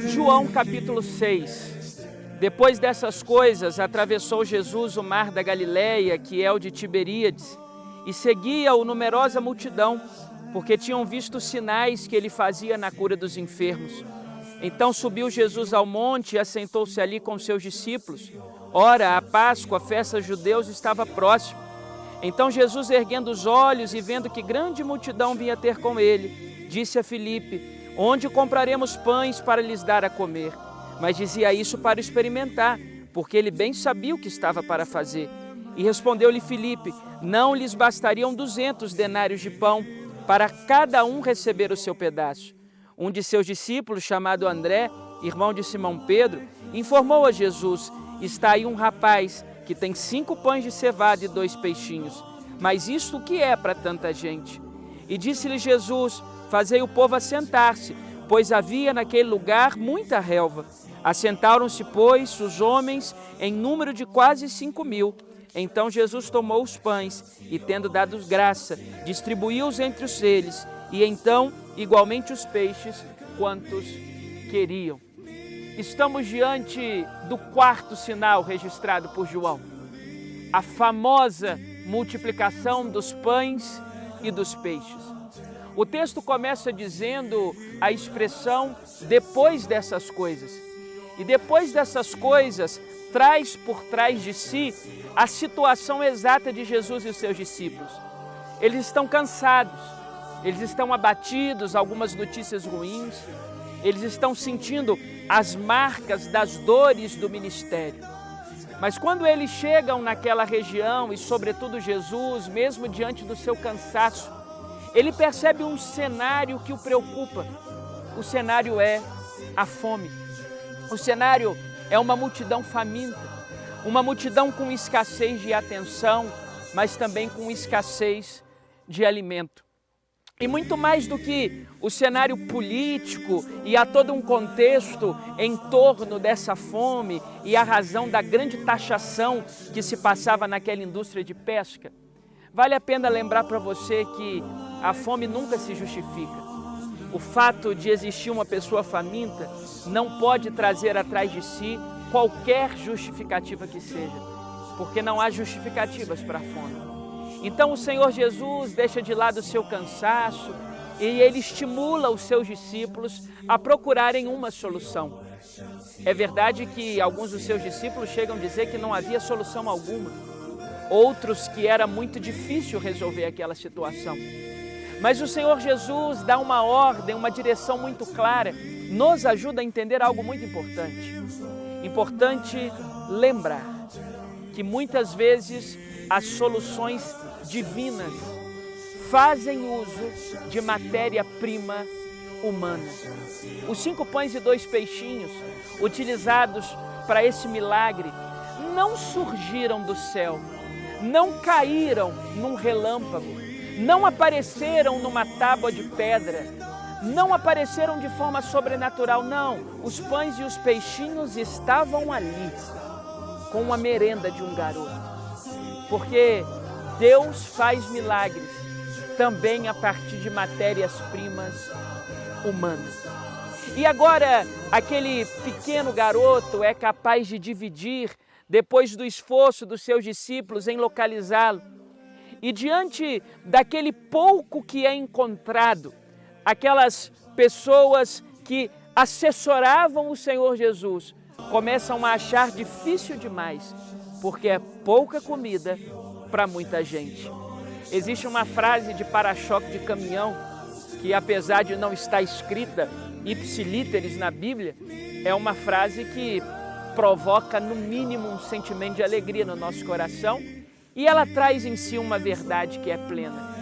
João capítulo 6. Depois dessas coisas, atravessou Jesus o mar da Galileia, que é o de Tiberíades, e seguia-o numerosa multidão, porque tinham visto os sinais que ele fazia na cura dos enfermos. Então subiu Jesus ao monte e assentou-se ali com seus discípulos. Ora, a Páscoa, a festa dos judeus, estava próxima. Então Jesus, erguendo os olhos e vendo que grande multidão vinha ter com ele, disse a Filipe: onde compraremos pães para lhes dar a comer? Mas dizia isso para experimentar, porque ele bem sabia o que estava para fazer. E respondeu-lhe Filipe: não lhes bastariam 200 denários de pão, para cada um receber o seu pedaço. Um de seus discípulos, chamado André, irmão de Simão Pedro, informou a Jesus: está aí um rapaz que tem 5 pães de cevada e 2 peixinhos. Mas isto o que é para tanta gente? E disse-lhe Jesus: fazei o povo assentar-se, pois havia naquele lugar muita relva. Assentaram-se, pois, os homens em número de quase 5.000. Então Jesus tomou os pães e, tendo dado graça, distribuiu-os entre eles, e então, igualmente, os peixes, quantos queriam. Estamos diante do 4º sinal registrado por João, a famosa multiplicação dos pães e dos peixes. O texto começa dizendo a expressão depois dessas coisas. E depois dessas coisas, traz por trás de si a situação exata de Jesus e os seus discípulos. Eles estão cansados, eles estão abatidos, algumas notícias ruins, eles estão sentindo as marcas das dores do ministério. Mas quando eles chegam naquela região, e sobretudo Jesus, mesmo diante do seu cansaço, ele percebe um cenário que o preocupa. O cenário é a fome. O cenário é uma multidão faminta, uma multidão com escassez de atenção, mas também com escassez de alimento. E muito mais do que o cenário político, e há todo um contexto em torno dessa fome e a razão da grande taxação que se passava naquela indústria de pesca, vale a pena lembrar para você que a fome nunca se justifica. O fato de existir uma pessoa faminta não pode trazer atrás de si qualquer justificativa que seja, porque não há justificativas para a fome. Então o Senhor Jesus deixa de lado o seu cansaço e ele estimula os seus discípulos a procurarem uma solução. É verdade que alguns dos seus discípulos chegam a dizer que não havia solução alguma, outros que era muito difícil resolver aquela situação. Mas o Senhor Jesus dá uma ordem, uma direção muito clara, nos ajuda a entender algo muito importante. Importante lembrar que muitas vezes as soluções divinas fazem uso de matéria-prima humana. Os 5 pães e 2 peixinhos utilizados para esse milagre não surgiram do céu, não caíram num relâmpago, não apareceram numa tábua de pedra, não apareceram de forma sobrenatural, não. Os pães e os peixinhos estavam ali, com a merenda de um garoto. Porque Deus faz milagres também a partir de matérias-primas humanas. E agora, aquele pequeno garoto é capaz de dividir, depois do esforço dos seus discípulos em localizá-lo. E diante daquele pouco que é encontrado, aquelas pessoas que assessoravam o Senhor Jesus começam a achar difícil demais, porque é pouca comida para muita gente. Existe uma frase de para-choque de caminhão que, apesar de não estar escrita ipsilíteres na Bíblia, é uma frase que provoca no mínimo um sentimento de alegria no nosso coração. E ela traz em si uma verdade que é plena.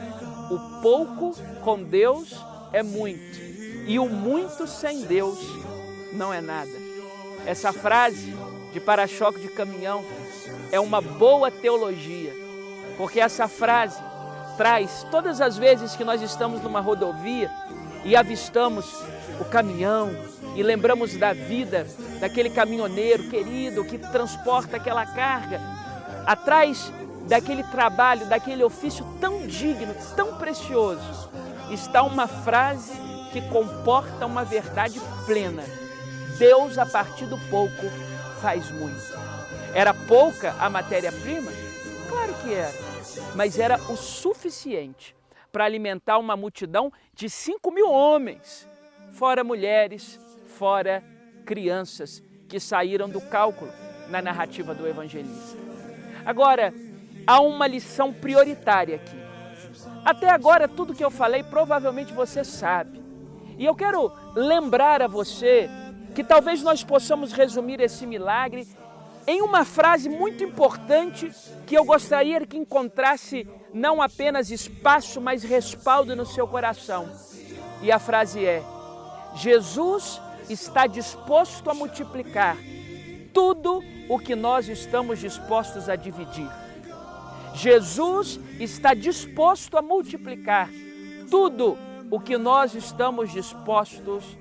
O pouco com Deus é muito, e o muito sem Deus não é nada. Essa frase de para-choque de caminhão é uma boa teologia, porque essa frase traz, todas as vezes que nós estamos numa rodovia e avistamos o caminhão e lembramos da vida daquele caminhoneiro querido que transporta aquela carga, atrás daquele trabalho, daquele ofício tão digno, tão precioso, está uma frase que comporta uma verdade plena. Deus, a partir do pouco, faz muito. Era pouca a matéria-prima? Claro que era, mas era o suficiente para alimentar uma multidão de 5.000 homens, fora mulheres, fora crianças, que saíram do cálculo na narrativa do evangelista. Agora, há uma lição prioritária aqui. Até agora, tudo que eu falei, provavelmente você sabe. E eu quero lembrar a você que talvez nós possamos resumir esse milagre em uma frase muito importante que eu gostaria que encontrasse não apenas espaço, mas respaldo no seu coração. E a frase é: Jesus está disposto a multiplicar tudo o que nós estamos dispostos a dividir. Jesus está disposto a multiplicar tudo o que nós estamos dispostos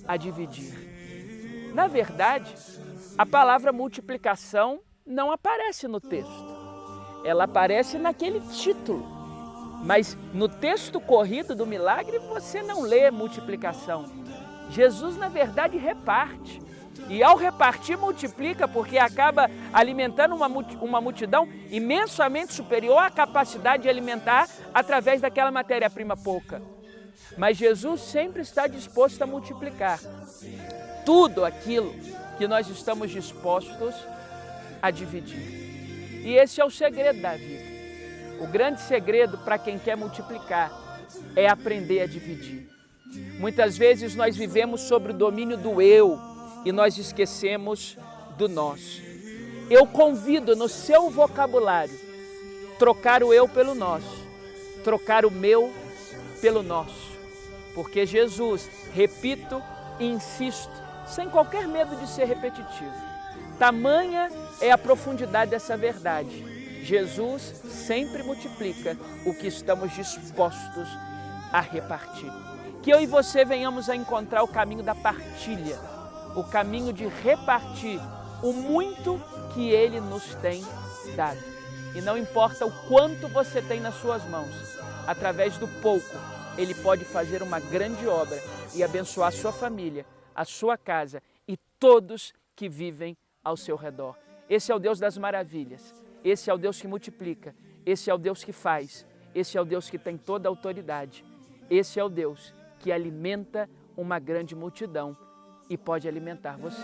a dividir. Na verdade, a palavra multiplicação não aparece no texto. Ela aparece naquele título. Mas no texto corrido do milagre você não lê multiplicação. Jesus, na verdade, reparte. E ao repartir, multiplica, porque acaba alimentando uma multidão imensamente superior à capacidade de alimentar através daquela matéria-prima pouca. Mas Jesus sempre está disposto a multiplicar tudo aquilo que nós estamos dispostos a dividir. E esse é o segredo da vida. O grande segredo para quem quer multiplicar é aprender a dividir. Muitas vezes nós vivemos sobre o domínio do eu e nós esquecemos do nós. Eu convido no seu vocabulário trocar o eu pelo nós, trocar o meu pelo nosso. Porque Jesus, repito e insisto, sem qualquer medo de ser repetitivo, tamanha é a profundidade dessa verdade. Jesus sempre multiplica o que estamos dispostos a repartir. Que eu e você venhamos a encontrar o caminho da partilha, o caminho de repartir o muito que Ele nos tem dado. E não importa o quanto você tem nas suas mãos, através do pouco, Ele pode fazer uma grande obra e abençoar a sua família, a sua casa e todos que vivem ao seu redor. Esse é o Deus das maravilhas, esse é o Deus que multiplica, esse é o Deus que faz, esse é o Deus que tem toda a autoridade, esse é o Deus que alimenta uma grande multidão e pode alimentar você.